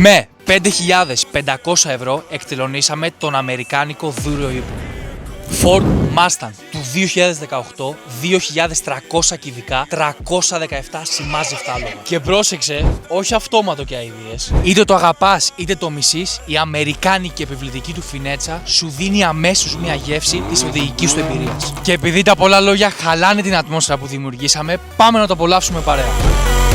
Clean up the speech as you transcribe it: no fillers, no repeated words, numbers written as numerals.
Με 5.500 ευρώ εκτελωνήσαμε τον αμερικάνικο δούριο ύπο. Ford Mustang του 2018, 2.300 κυβικά, 317 σημάζευτα άλογα. Και πρόσεξε, όχι αυτόματο και αηδίες. Είτε το αγαπάς είτε το μισείς, η αμερικάνικη επιβλητική του φινέτσα σου δίνει αμέσως μια γεύση της οδηγικής του εμπειρίας. Και επειδή τα πολλά λόγια χαλάνε την ατμόσφαιρα που δημιουργήσαμε, πάμε να το απολαύσουμε παρέα.